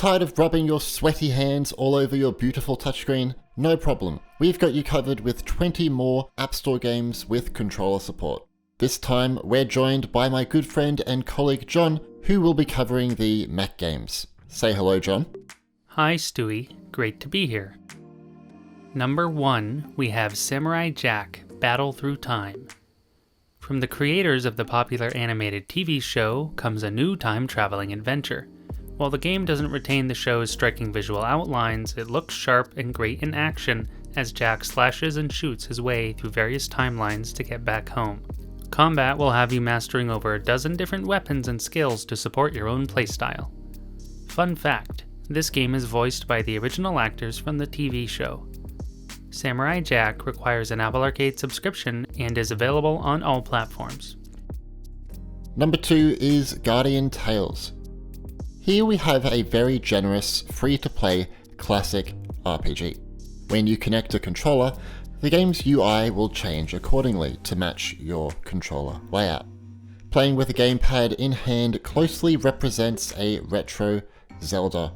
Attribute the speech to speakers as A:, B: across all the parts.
A: Tired of rubbing your sweaty hands all over your beautiful touchscreen? No problem. We've got you covered with 20 more App Store games with controller support. This time, we're joined by my good friend and colleague John, who will be covering the Mac games. Say hello, John.
B: Hi, Stewie. Great to be here. Number 1, we have Samurai Jack: Battle Through Time. From the creators of the popular animated TV show comes a new time-traveling adventure. While the game doesn't retain the show's striking visual outlines, it looks sharp and great in action as Jack slashes and shoots his way through various timelines to get back home. Combat will have you mastering over a dozen different weapons and skills to support your own playstyle. Fun fact, this game is voiced by the original actors from the TV show. Samurai Jack requires an Apple Arcade subscription and is available on all platforms.
A: Number 2 is Guardian Tales. Here we have a very generous, free-to-play, classic RPG. When you connect a controller, the game's UI will change accordingly to match your controller layout. Playing with a gamepad in hand closely represents a retro Zelda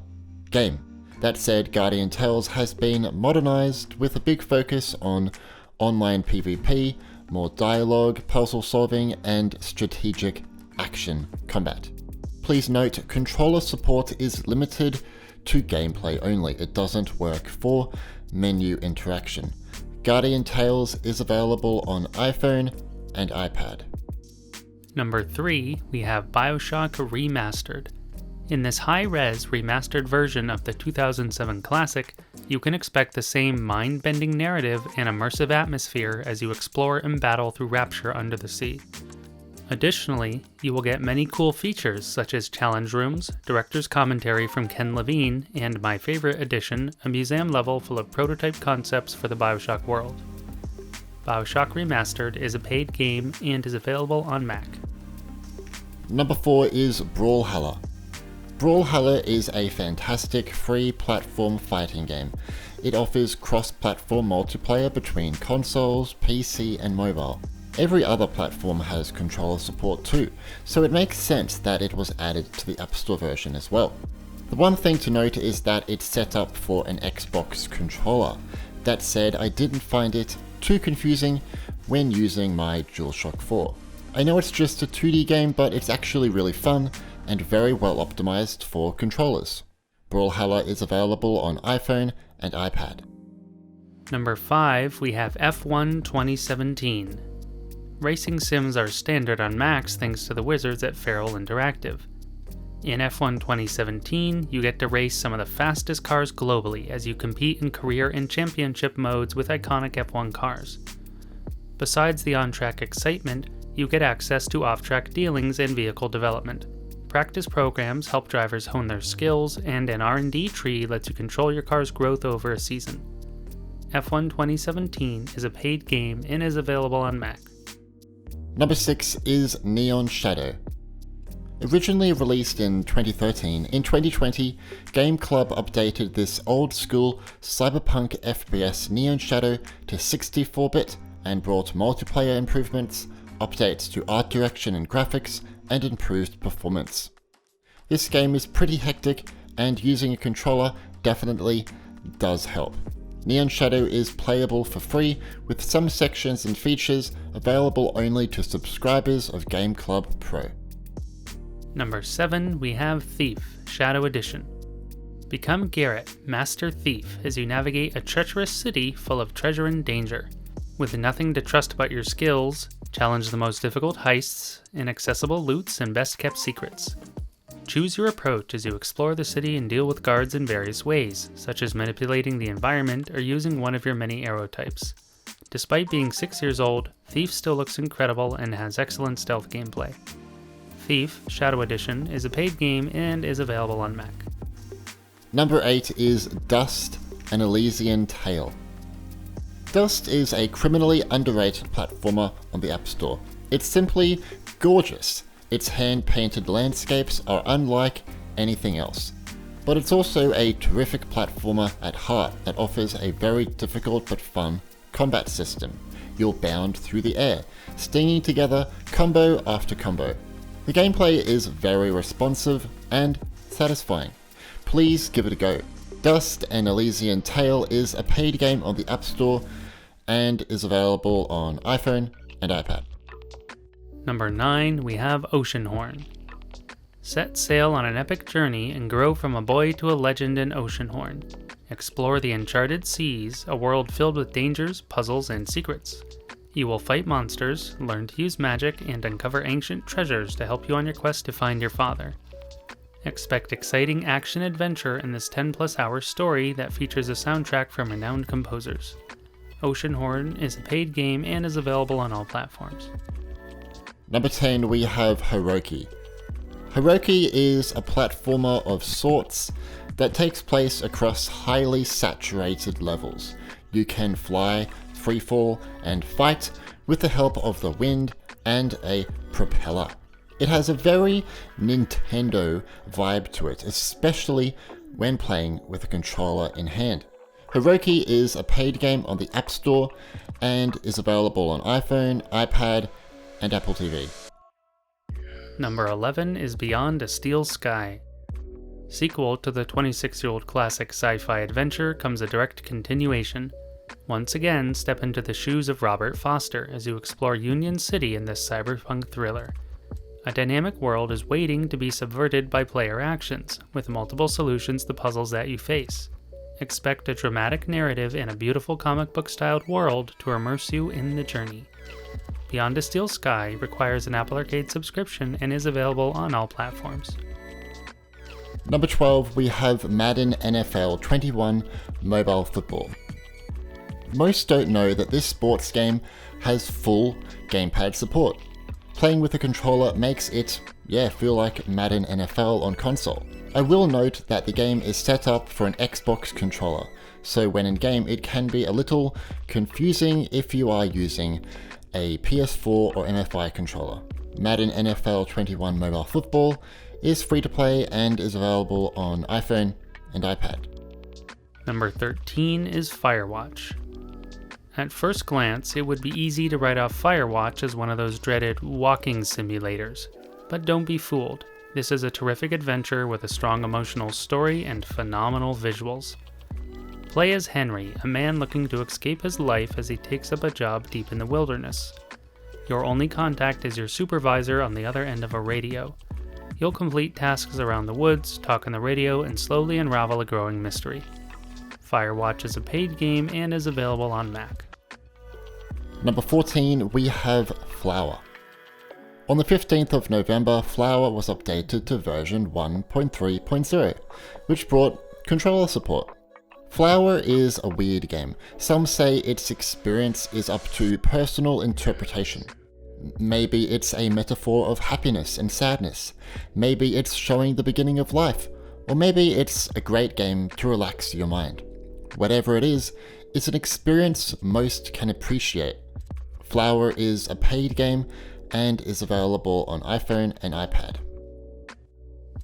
A: game. That said, Guardian Tales has been modernized with a big focus on online PvP, more dialogue, puzzle solving, and strategic action combat. Please note, controller support is limited to gameplay only. It doesn't work for menu interaction. Guardian Tales is available on iPhone and iPad.
B: Number 3, we have Bioshock Remastered. In this high-res remastered version of the 2007 classic, you can expect the same mind-bending narrative and immersive atmosphere as you explore and battle through Rapture under the sea. Additionally, you will get many cool features such as challenge rooms, director's commentary from Ken Levine, and my favorite addition, a museum level full of prototype concepts for the Bioshock world. Bioshock Remastered is a paid game and is available on Mac.
A: Number 4 is Brawlhalla. Brawlhalla is a fantastic free platform fighting game. It offers cross-platform multiplayer between consoles, PC, and mobile. Every other platform has controller support too, so it makes sense that it was added to the App Store version as well. The one thing to note is that it's set up for an Xbox controller. That said, I didn't find it too confusing when using my DualShock 4. I know it's just a 2D game, but it's actually really fun and very well optimized for controllers. Brawlhalla is available on iPhone and iPad.
B: Number 5, we have F1 2017. Racing sims are standard on Macs thanks to the wizards at Feral Interactive. In F1 2017, you get to race some of the fastest cars globally as you compete in career and championship modes with iconic F1 cars. Besides the on-track excitement, you get access to off-track dealings and vehicle development. Practice programs help drivers hone their skills, and an R&D tree lets you control your car's growth over a season. F1 2017 is a paid game and is available on Mac.
A: Number 6 is Neon Shadow. Originally released in 2013, in 2020, Game Club updated this old-school cyberpunk FPS Neon Shadow to 64-bit and brought multiplayer improvements, updates to art direction and graphics, and improved performance. This game is pretty hectic, and using a controller definitely does help. Neon Shadow is playable for free, with some sections and features available only to subscribers of Game Club Pro.
B: Number 7, we have Thief: Shadow Edition. Become Garrett, Master Thief, as you navigate a treacherous city full of treasure and danger. With nothing to trust but your skills, challenge the most difficult heists, inaccessible loots, and best-kept secrets. Choose your approach as you explore the city and deal with guards in various ways, such as manipulating the environment or using one of your many arrow types. Despite being 6 years old, Thief still looks incredible and has excellent stealth gameplay. Thief: Shadow Edition is a paid game and is available on Mac.
A: Number 8 is Dust: An Elysian Tale. Dust is a criminally underrated platformer on the App Store. It's simply gorgeous. Its hand-painted landscapes are unlike anything else. But it's also a terrific platformer at heart that offers a very difficult but fun combat system. You'll bound through the air, stinging together combo after combo. The gameplay is very responsive and satisfying. please give it a go. Dust and Elysian Tale is a paid game on the App Store and is available on iPhone and iPad.
B: Number 9, we have Oceanhorn. Set sail on an epic journey and grow from a boy to a legend in Oceanhorn. Explore the uncharted seas, a world filled with dangers, puzzles, and secrets. You will fight monsters, learn to use magic, and uncover ancient treasures to help you on your quest to find your father. Expect exciting action-adventure in this 10-plus hour story that features a soundtrack from renowned composers. Oceanhorn is a paid game and is available on all platforms.
A: Number 10, we have Hiroki. Hiroki is a platformer of sorts that takes place across highly saturated levels. You can fly, freefall, and fight with the help of the wind and a propeller. It has a very Nintendo vibe to it, especially when playing with a controller in hand. Hiroki is a paid game on the App Store and is available on iPhone, iPad, and Apple TV.
B: Number 11 is Beyond a Steel Sky. Sequel to the 26-year-old classic sci-fi adventure comes a direct continuation. Once again, step into the shoes of Robert Foster as you explore Union City in this cyberpunk thriller. A dynamic world is waiting to be subverted by player actions, with multiple solutions to puzzles that you face. Expect a dramatic narrative in a beautiful comic book-styled world to immerse you in the journey. Beyond a Steel Sky requires an Apple Arcade subscription and is available on all platforms.
A: Number 12, we have Madden NFL 21 Mobile Football. Most don't know that this sports game has full gamepad support. Playing with a controller makes it, feel like Madden NFL on console. I will note that the game is set up for an Xbox controller, so when in game it can be a little confusing if you are using a PS4 or MFI controller. Madden NFL 21 Mobile Football is free to play and is available on iPhone and iPad.
B: Number 13 is Firewatch. At first glance, it would be easy to write off Firewatch as one of those dreaded walking simulators. But don't be fooled. This is a terrific adventure with a strong emotional story and phenomenal visuals. Play as Henry, a man looking to escape his life as he takes up a job deep in the wilderness. Your only contact is your supervisor on the other end of a radio. You'll complete tasks around the woods, talk on the radio, and slowly unravel a growing mystery. Firewatch is a paid game and is available on Mac.
A: Number 14, we have Flower. On the 15th of November, Flower was updated to version 1.3.0, which brought controller support. Flower is a weird game. Some say its experience is up to personal interpretation. Maybe it's a metaphor of happiness and sadness. Maybe it's showing the beginning of life. Or maybe it's a great game to relax your mind. Whatever it is, it's an experience most can appreciate. Flower is a paid game and is available on iPhone and iPad.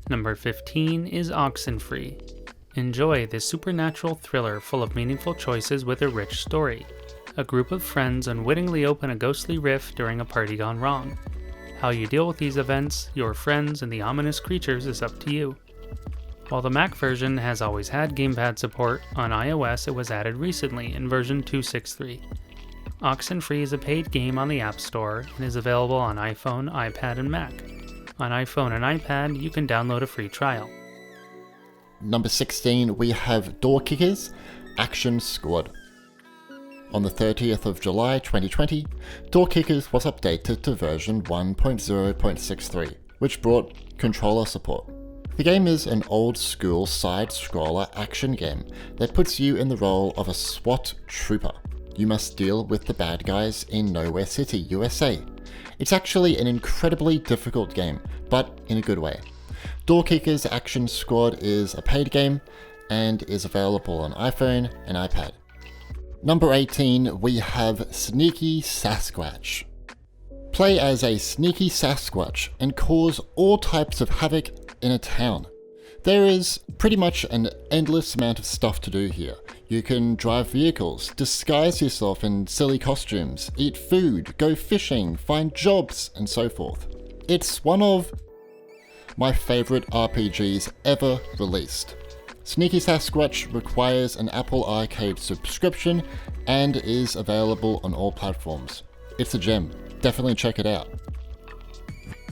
B: Number 15 is Oxenfree. Enjoy this supernatural thriller full of meaningful choices with a rich story. A group of friends unwittingly open a ghostly rift during a party gone wrong. How you deal with these events, your friends, and the ominous creatures is up to you. While the Mac version has always had gamepad support, on iOS it was added recently in version 2.6.3. Oxenfree is a paid game on the App Store and is available on iPhone, iPad, and Mac. On iPhone and iPad, you can download a free trial.
A: Number 16, we have Door Kickers Action Squad. On the 30th of July 2020, Door Kickers was updated to version 1.0.63, which brought controller support. The game is an old-school side-scroller action game that puts you in the role of a SWAT trooper. You must deal with the bad guys in Nowhere City, USA. It's actually an incredibly difficult game, but in a good way. Door Kickers Action Squad is a paid game and is available on iPhone and iPad. Number 18, we have Sneaky Sasquatch. Play as a sneaky Sasquatch and cause all types of havoc in a town. There is pretty much an endless amount of stuff to do here. You can drive vehicles, disguise yourself in silly costumes, eat food, go fishing, find jobs, and so forth. It's one of my favorite RPGs ever released. Sneaky Sasquatch requires an Apple Arcade subscription and is available on all platforms. It's a gem. Definitely check it out.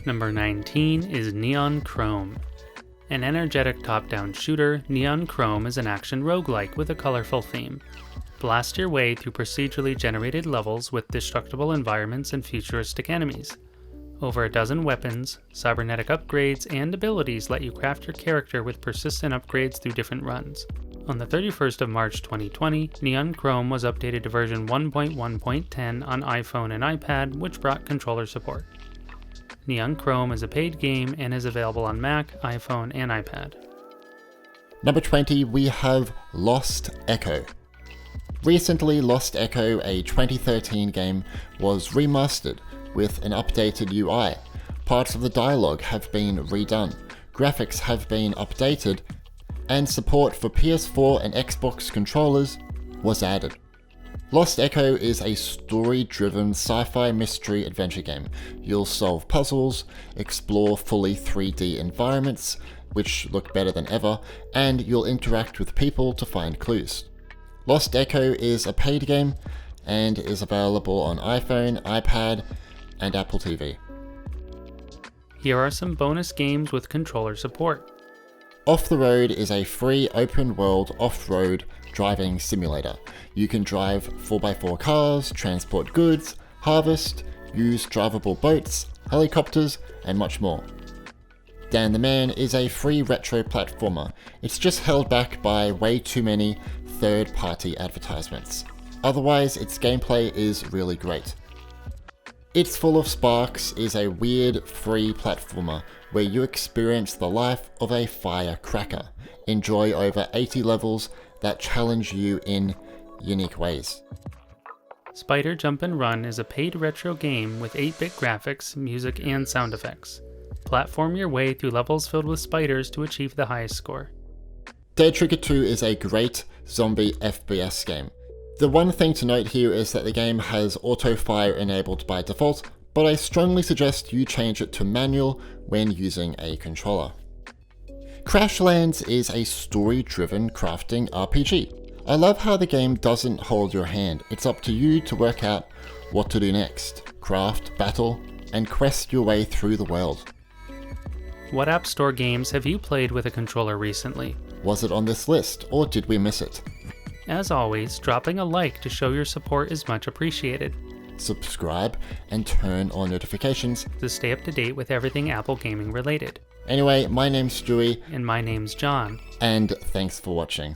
B: Number 19 is Neon Chrome. An energetic top-down shooter, Neon Chrome is an action roguelike with a colorful theme. Blast your way through procedurally generated levels with destructible environments and futuristic enemies. Over a dozen weapons, cybernetic upgrades, and abilities let you craft your character with persistent upgrades through different runs. On the 31st of March 2020, Neon Chrome was updated to version 1.1.10 on iPhone and iPad, which brought controller support. Neon Chrome is a paid game and is available on Mac, iPhone, and iPad.
A: Number 20, we have Lost Echo. Recently, Lost Echo, a 2013 game, was remastered with an updated UI. Parts of the dialogue have been redone, graphics have been updated, and support for PS4 and Xbox controllers was added. Lost Echo is a story-driven sci-fi mystery adventure game. You'll solve puzzles, explore fully 3D environments, which look better than ever, and you'll interact with people to find clues. Lost Echo is a paid game and is available on iPhone, iPad, and Apple TV.
B: Here are some bonus games with controller support.
A: Off the Road is a free open-world off-road driving simulator. You can drive 4x4 cars, transport goods, harvest, use drivable boats, helicopters, and much more. Dan the Man is a free retro platformer. It's just held back by way too many third-party advertisements. Otherwise, its gameplay is really great. It's Full of Sparks is a weird free platformer where you experience the life of a firecracker. Enjoy over 80 levels that challenge you in unique ways.
B: Spider Jump and Run is a paid retro game with 8-bit graphics, music, and sound effects. Platform your way through levels filled with spiders to achieve the highest score.
A: Dead Trigger 2 is a great zombie FPS game. The one thing to note here is that the game has auto-fire enabled by default, but I strongly suggest you change it to manual when using a controller. Crashlands is a story-driven crafting RPG. I love how the game doesn't hold your hand. It's up to you to work out what to do next. Craft, battle, and quest your way through the world.
B: What App Store games have you played with a controller recently?
A: Was it on this list, or did we miss it?
B: As always, dropping a like to show your support is much appreciated.
A: Subscribe and turn on notifications
B: to stay up to date with everything Apple gaming related.
A: Anyway, my name's Stewie.
B: And my name's John.
A: And thanks for watching.